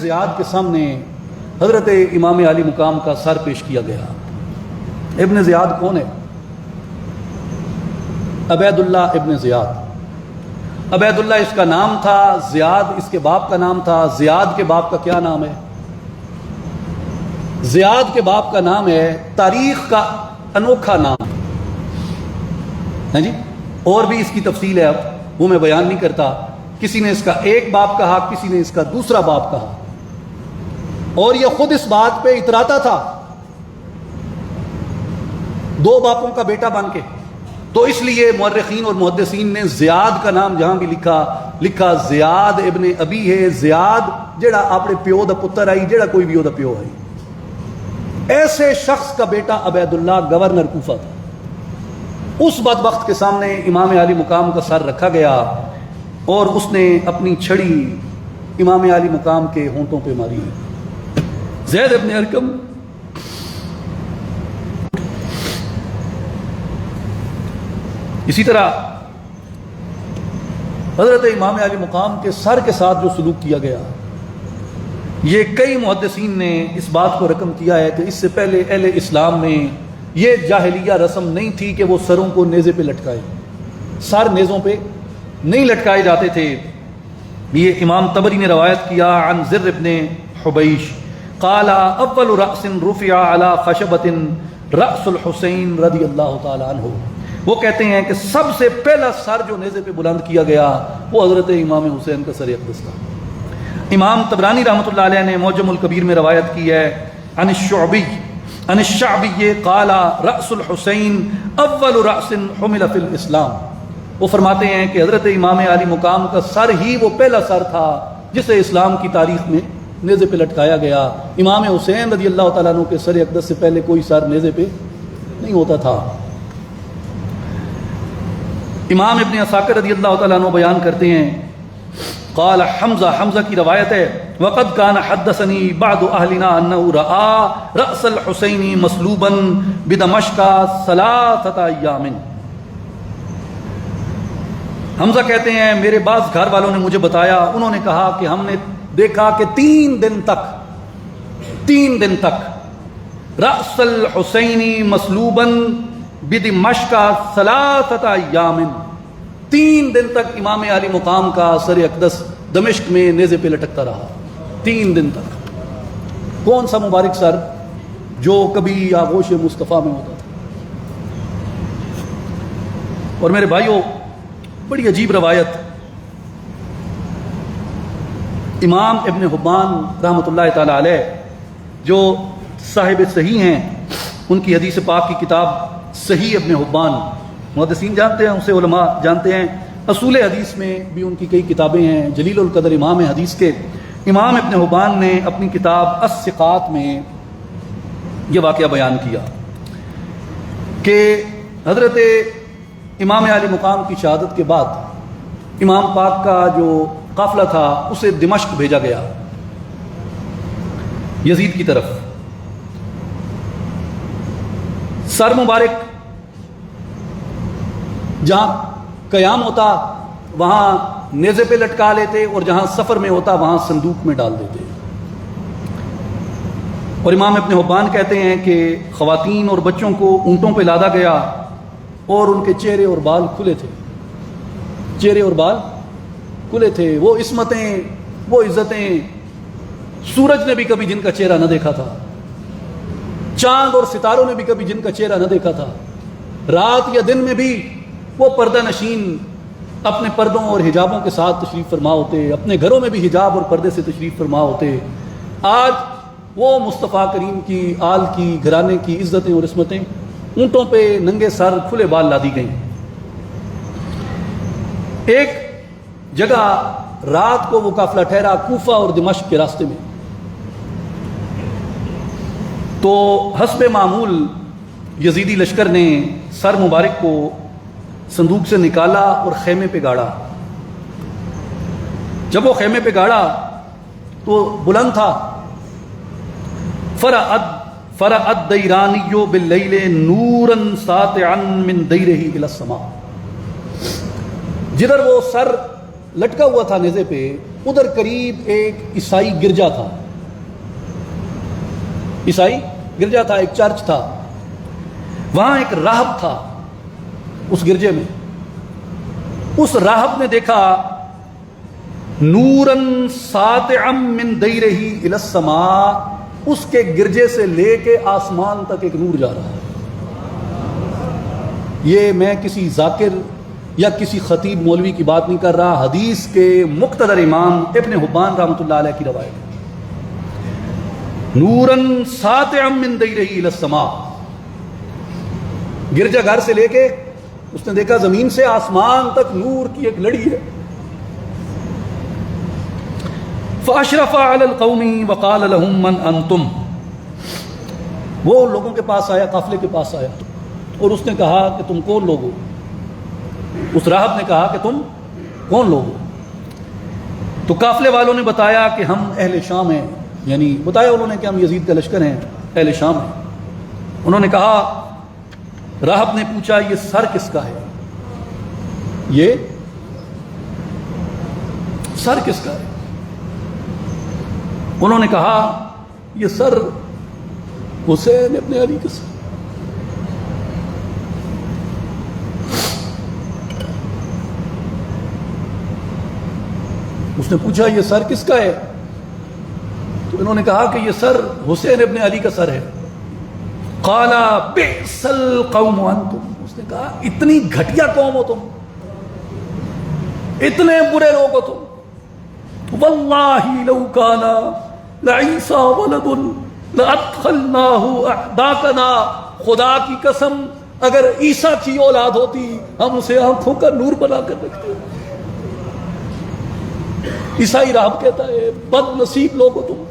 زیاد کے سامنے حضرت امام علی مقام کا سر پیش کیا گیا۔ ابن زیاد کون ہے؟ عبید اللہ ابن زیاد۔ عبید اللہ اس کا نام تھا، زیاد اس کے باپ کا نام تھا۔ زیاد کے باپ کا کیا نام ہے؟ زیاد کے باپ کا نام ہے تاریخ کا انوکھا نام ہے جی، اور بھی اس کی تفصیل ہے، اب وہ میں بیان نہیں کرتا۔ کسی نے اس کا ایک باپ کہا، کسی نے اس کا دوسرا باپ کہا، اور یہ خود اس بات پہ اتراتا تھا دو باپوں کا بیٹا بن کے۔ تو اس لیے مورخین اور محدثین نے زیاد کا نام جہاں بھی لکھا زیاد ابن ابی ہے، زیاد جڑا اپنے پیو دا پتر آئی، جڑا کوئی بھی دا پیو آئی۔ ایسے شخص کا بیٹا عبید اللہ گورنر کوفہ تھا۔ اس بدبخت کے سامنے امام علی مقام کا سر رکھا گیا اور اس نے اپنی چھڑی امام علی مقام کے ہونٹوں پہ ماری۔ زید ابن ارقم اسی طرح حضرت امام علی مقام کے سر کے ساتھ جو سلوک کیا گیا، یہ کئی محدثین نے اس بات کو رقم کیا ہے کہ اس سے پہلے اہل اسلام میں یہ جاہلیہ رسم نہیں تھی کہ وہ سروں کو نیزے پہ لٹکائے، سر نیزوں پہ نہیں لٹکائے جاتے تھے۔ یہ امام طبری نے روایت کیا عن زر ابن حبیش قال اول رأس رفع على خشبة رأس الحسین رضی اللہ تعالی عنہ۔ وہ کہتے ہیں کہ سب سے پہلا سر جو نیزے پہ بلند کیا گیا وہ حضرت امام حسین کا سر اقدس تھا۔ امام طبرانی رحمۃ اللہ علیہ نے معجم الکبیر میں روایت کی ہے عن الشعبی قال رأس الحسین اول رأس حمل فی الاسلام۔ وہ فرماتے ہیں کہ حضرت امام علی مقام کا سر ہی وہ پہلا سر تھا جسے اسلام کی تاریخ میں نیزے پہ لٹکایا گیا۔ امام حسین رضی اللہ تعالیٰ عنہ کے سر اقدس سے پہلے کوئی سر نیزے پہ نہیں ہوتا تھا۔ امام ابن عساکر رضی اللہ تعالیٰ عنہ بیان کرتے ہیں قال حمزہ کی روایت ہے وقد كان حدثني بعض اهلنا انه راى راس الحسين مصلوبا بدمشق 3 ايام۔ حمزہ کہتے ہیں میرے بعض گھر والوں نے مجھے بتایا، انہوں نے کہا کہ ہم نے دیکھا کہ 3 دن تک راس الحسين مصلوبا بدمشق 3 ايام، 3 دن تک امام علی مقام کا سر اقدس دمشق میں نیزے پہ لٹکتا رہا، 3 دن تک۔ کون سا مبارک سر جو کبھی آغوش مصطفیٰ میں ہوتا تھا۔ اور میرے بھائیوں، بڑی عجیب روایت امام ابن حبان رحمۃ اللہ تعالی علیہ جو صاحب صحیح ہیں، ان کی حدیث پاک کی کتاب صحیح ابن حبان، محدثین جانتے ہیں اسے، علماء جانتے ہیں، اصول حدیث میں بھی ان کی کئی کتابیں ہیں، جلیل القدر امام حدیث کے۔ امام ابن حبان نے اپنی کتاب الثقات میں یہ واقعہ بیان کیا کہ حضرت امام علی مقام کی شہادت کے بعد امام پاک کا جو قافلہ تھا اسے دمشق بھیجا گیا یزید کی طرف۔ سر مبارک جہاں قیام ہوتا وہاں نیزے پہ لٹکا لیتے، اور جہاں سفر میں ہوتا وہاں صندوق میں ڈال دیتے۔ اور امام ابن حبان کہتے ہیں کہ خواتین اور بچوں کو اونٹوں پہ لادا گیا اور ان کے چہرے اور بال کھلے تھے، چہرے اور بال کھلے تھے۔ وہ عصمتیں، وہ عزتیں سورج نے بھی کبھی جن کا چہرہ نہ دیکھا تھا، چاند اور ستاروں نے بھی کبھی جن کا چہرہ نہ دیکھا تھا، رات یا دن میں بھی وہ پردہ نشین اپنے پردوں اور حجابوں کے ساتھ تشریف فرما ہوتے، اپنے گھروں میں بھی حجاب اور پردے سے تشریف فرما ہوتے۔ آج وہ مصطفیٰ کریم کی آل کی گھرانے کی عزتیں اور عصمتیں اونٹوں پہ ننگے سر کھلے بال لادی گئیں۔ ایک جگہ رات کو وہ قافلہ ٹھہرا کوفہ اور دمشق کے راستے میں، تو حسب معمول یزیدی لشکر نے سر مبارک کو صندوق سے نکالا اور خیمے پہ گاڑا۔ جب وہ خیمے پہ گاڑا تو بلند تھا، فرأت دیرانی باللیل نورا ساطعا من دیرہ الی السماء۔ جدھر وہ سر لٹکا ہوا تھا نیزے پہ، ادھر قریب ایک عیسائی گرجا تھا، عیسائی گرجا تھا، ایک چرچ تھا، وہاں ایک راہب تھا اس گرجے میں۔ اس راہب نے دیکھا نورن ساطعا من دیرہ الی السماء، اس کے گرجے سے لے کے آسمان تک ایک نور جا رہا ہے۔ یہ میں کسی ذاکر یا کسی خطیب مولوی کی بات نہیں کر رہا، حدیث کے مقتدر امام ابن حبان رحمۃ اللہ علیہ کی روایت ہے۔ نورن ساطعا من دیرہ الی السماء، گرجا گھر سے لے کے اس نے دیکھا زمین سے آسمان تک نور کی ایک لڑی ہے۔ فاشرف علی القوم وقال لهم من انتم، وہ لوگوں کے پاس آیا، قافلے کے پاس آیا اور اس نے کہا کہ تم کون لوگ ہو؟ اس راہب نے کہا کہ تم کون لوگ ہو؟ تو قافلے والوں نے بتایا کہ ہم اہل شام ہیں، یعنی بتایا انہوں نے کہ ہم یزید کا لشکر ہیں، اہل شام ہیں۔ انہوں نے کہا، راہب نے پوچھا یہ سر کس کا ہے؟ یہ سر کس کا ہے؟ انہوں نے کہا یہ سر حسین ابن علی کا سر۔ اس نے پوچھا یہ سر کس کا ہے؟ تو انہوں نے کہا کہ یہ سر حسین ابن علی کا سر ہے۔ قال بئس القوم انتم، اس نے کہا اتنی گھٹیا قوم ہو تم، اتنے برے لوگ ہو تم۔ واللہ لو کان لعیسی ولد لادخلناہ احداقنا، خدا کی قسم اگر عیسیٰ کی اولاد ہوتی ہم اسے آنکھوں کا نور بنا کر رکھتے۔ عیسائی راہب کہتا ہے بد نصیب لوگ ہو تم،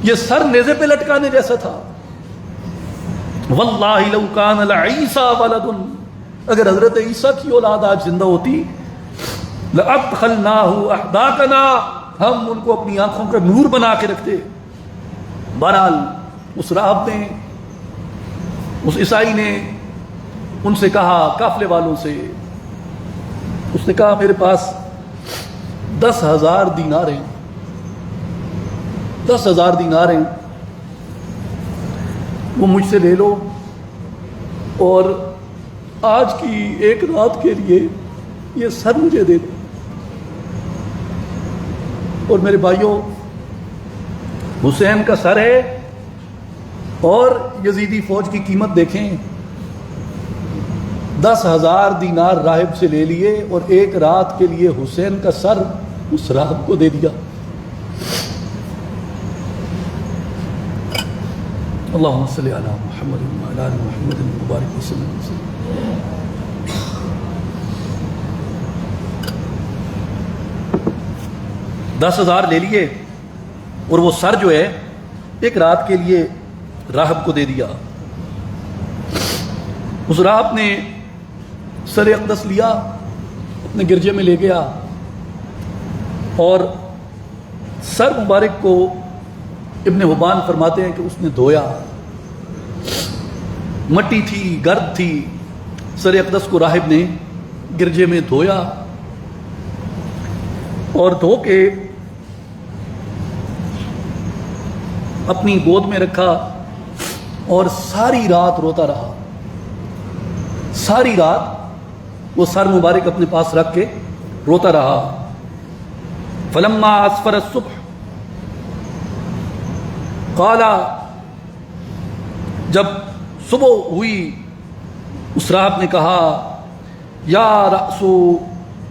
یہ سر نیزے پہ لٹکانے جیسا تھا۔ واللہ لو کان لعیسی ولد، اگر حضرت عیسیٰ کی اولاد آج زندہ ہوتی لادخلناہ احداقنا، ہم ان کو اپنی آنکھوں کا نور بنا کے رکھتے۔ بہرحال اس راہب نے، اس عیسائی نے ان سے کہا، قافلے والوں سے، اس نے کہا میرے پاس 10,000 دینار ہیں، 10,000 دینار ہیں، وہ مجھ سے لے لو اور آج کی ایک رات کے لیے یہ سر مجھے دے دو۔ اور میرے بھائیوں، حسین کا سر ہے اور یزیدی فوج کی قیمت دیکھیں، 10,000 دینار راہب سے لے لیے اور ایک رات کے لیے حسین کا سر اس راہب کو دے دیا۔ اللہم صلی علی محمد وعلی آل محمد مبارک وسلم۔ 10,000 لے لیے اور وہ سر جو ہے ایک رات کے لیے راہب کو دے دیا۔ اس راہب نے سر اقدس لیا، اپنے گرجے میں لے گیا اور سر مبارک کو ابن حبان فرماتے ہیں کہ اس نے دھویا، مٹی تھی، گرد تھی، سر اقدس کو راہب نے گرجے میں دھویا اور دھو کے اپنی گود میں رکھا اور ساری رات روتا رہا۔ ساری رات وہ سر مبارک اپنے پاس رکھ کے روتا رہا۔ فلما اسفر الصبح قال، جب صبح ہوئی اس راہب نے کہا یا رأسو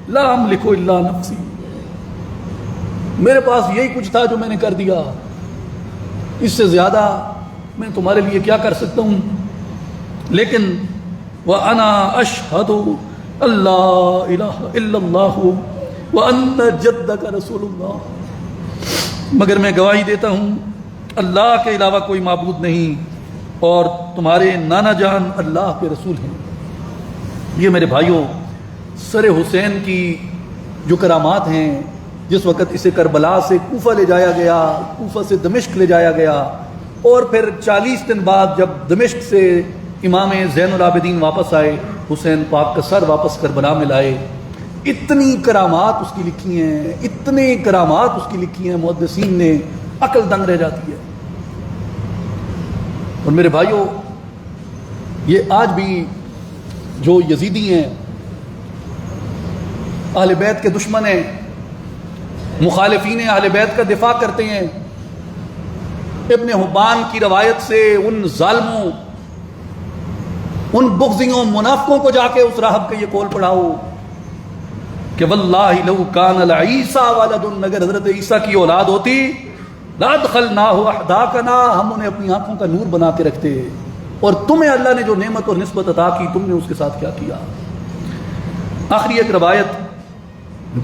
لا املک الا نفسی، میرے پاس یہی کچھ تھا جو میں نے کر دیا، اس سے زیادہ میں تمہارے لیے کیا کر سکتا ہوں، لیکن وَأَنَا أَشْهَدُ أَلَّا إِلَهَ إِلَّا اللَّهُ وَأَنَّ جَدَّكَ رَسُولُ اللَّهِ، مگر میں گواہی دیتا ہوں اللہ کے علاوہ کوئی معبود نہیں اور تمہارے نانا جان اللہ کے رسول ہیں۔ یہ میرے بھائیوں سر حسین کی جو کرامات ہیں، جس وقت اسے کربلا سے کوفہ لے جایا گیا، کوفہ سے دمشق لے جایا گیا اور پھر 40 دن بعد جب دمشق سے امام زین العابدین واپس آئے، حسین پاک کا سر واپس کربلا میں لائے، اتنی کرامات اس کی لکھی ہیں، اتنے کرامات اس کی لکھی ہیں، محدثین نے، عقل دنگ رہ جاتی ہے۔ اور میرے بھائیوں، یہ آج بھی جو یزیدی ہیں، اہل بیت کے دشمن ہیں، مخالفین اہل بیت کا دفاع کرتے ہیں، ابن حبان کی روایت سے ان ظالموں، ان بغضیوں، منافقوں کو جا کے اس راہب کا یہ قول پڑھاؤ کہ واللہ لو کان لعیسیٰ ولد، اگر حضرت عیسیٰ کی اولاد ہوتی لادخلناہ احداقنا، ہم انہیں اپنی آنکھوں کا نور بنا کے رکھتے، اور تمہیں اللہ نے جو نعمت اور نسبت عطا کی تم نے اس کے ساتھ کیا کیا۔ آخری ایک روایت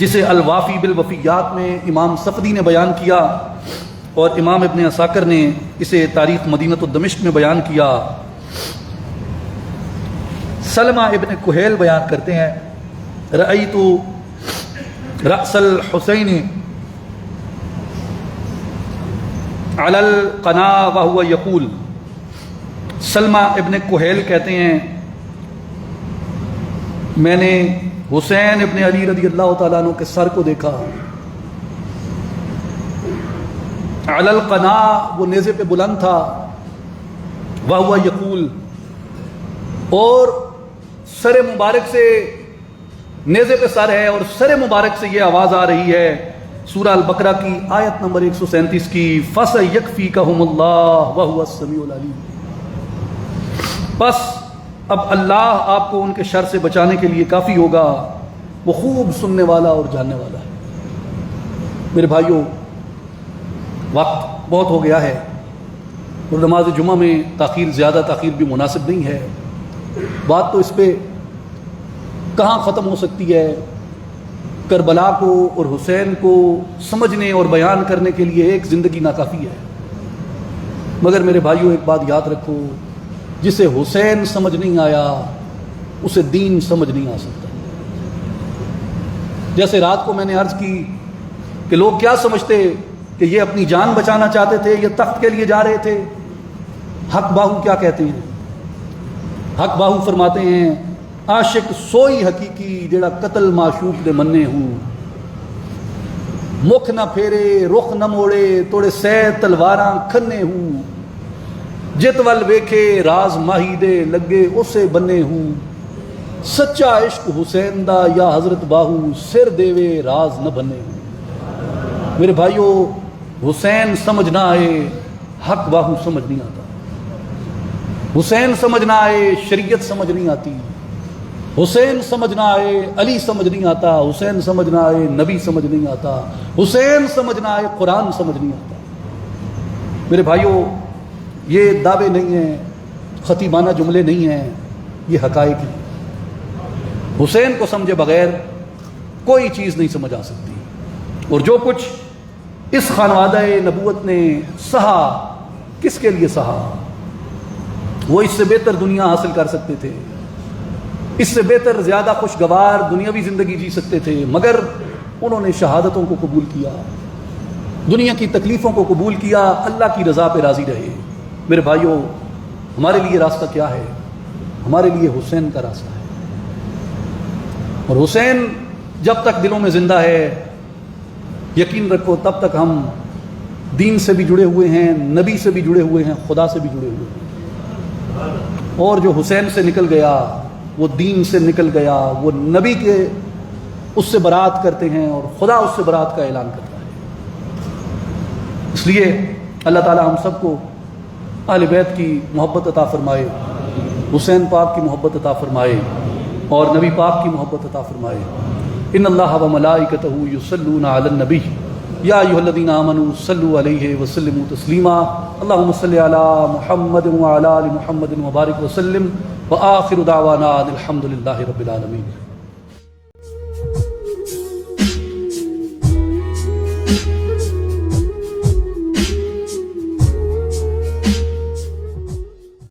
جسے الوافی بالوفیات میں امام صفدی نے بیان کیا اور امام ابن عساکر نے اسے تاریخ مدینۃ الدمشق میں بیان کیا، سلمہ ابن کہیل بیان کرتے ہیں، رأیت رأس الحسین علی القنا وهو یقول، سلمہ ابن کہیل کہتے ہیں میں نے حسین ابن علی رضی اللہ تعالیٰ عنہ کے سر کو دیکھا، علی القنا، وہ نیزے پہ بلند تھا، وہو یقول، اور سر مبارک سے، نیزے پہ سر ہے اور سر مبارک سے یہ آواز آ رہی ہے، سورہ البقرہ کی آیت نمبر 137 کی، فَسَيَكْفِيكَهُمُ اللَّهُ وَهُوَ السَّمِيعُ الْعَلِيمُ، بس اب اللہ آپ کو ان کے شر سے بچانے کے لیے کافی ہوگا، وہ خوب سننے والا اور جاننے والا ہے۔ میرے بھائیوں، وقت بہت ہو گیا ہے اور نماز جمعہ میں تاخیر، زیادہ تاخیر بھی مناسب نہیں ہے، بات تو اس پہ کہاں ختم ہو سکتی ہے۔ کربلا کو اور حسین کو سمجھنے اور بیان کرنے کے لیے ایک زندگی ناکافی ہے، مگر میرے بھائیوں ایک بات یاد رکھو، جسے حسین سمجھ نہیں آیا اسے دین سمجھ نہیں آ سکتا۔ جیسے رات کو میں نے عرض کی کہ لوگ کیا سمجھتے کہ یہ اپنی جان بچانا چاہتے تھے، یہ تخت کے لیے جا رہے تھے۔ حق باہو کیا کہتے ہیں؟ حق باہو فرماتے ہیں عاشق سوئی حقیقی جڑا قتل معشوق دے مننے ہوں، مکھ نہ پھیرے رخ نہ موڑے توڑے سہ تلواراں کھنے ہوں، جت ول ویکھے راز ماہی دے لگے اسے بنے ہوں، سچا عشق حسین دا یا حضرت باہو سر دیوے راز نہ بنے ہوں۔ میرے بھائیوں، حسین سمجھ نہ آئے حق باہو سمجھ نہیں آتا، حسین سمجھ نہ آئے شریعت سمجھ نہیں آتی، حسین سمجھ نہ آئے علی سمجھ نہیں آتا، حسین سمجھ نہ آئے نبی سمجھ نہیں آتا، حسین سمجھ نہ آئے قرآن سمجھ نہیں آتا۔ میرے بھائیوں، یہ دعوے نہیں ہیں، خطیبانہ جملے نہیں ہیں، یہ حقائق ہیں۔ حسین کو سمجھے بغیر کوئی چیز نہیں سمجھ آ سکتی، اور جو کچھ اس خانوادہ نبوت نے سہا، کس کے لیے سہا؟ وہ اس سے بہتر دنیا حاصل کر سکتے تھے، اس سے بہتر زیادہ خوشگوار دنیاوی زندگی جی سکتے تھے، مگر انہوں نے شہادتوں کو قبول کیا، دنیا کی تکلیفوں کو قبول کیا، اللہ کی رضا پہ راضی رہے۔ میرے بھائیوں، ہمارے لیے راستہ کیا ہے؟ ہمارے لیے حسین کا راستہ ہے، اور حسین جب تک دلوں میں زندہ ہے، یقین رکھو تب تک ہم دین سے بھی جڑے ہوئے ہیں، نبی سے بھی جڑے ہوئے ہیں، خدا سے بھی جڑے ہوئے ہیں۔ اور جو حسین سے نکل گیا وہ دین سے نکل گیا، وہ نبی کے اس سے برات کرتے ہیں اور خدا اس سے برات کا اعلان کرتا ہے۔ اس لیے اللہ تعالی ہم سب کو اہل بیت کی محبت عطا فرمائے، حسین پاک کی محبت عطا فرمائے، اور نبی پاک کی محبت عطا فرمائے۔ ان اللہ و ملائکتہ یصلون علی النبی یا ایھا الذین آمنوا صلوا علیہ وسلموا تسلیما، اللہم صل علی محمد وعلی آل محمد وبارک وسلم، وآخر دعوانا الحمد للہ رب العالمین۔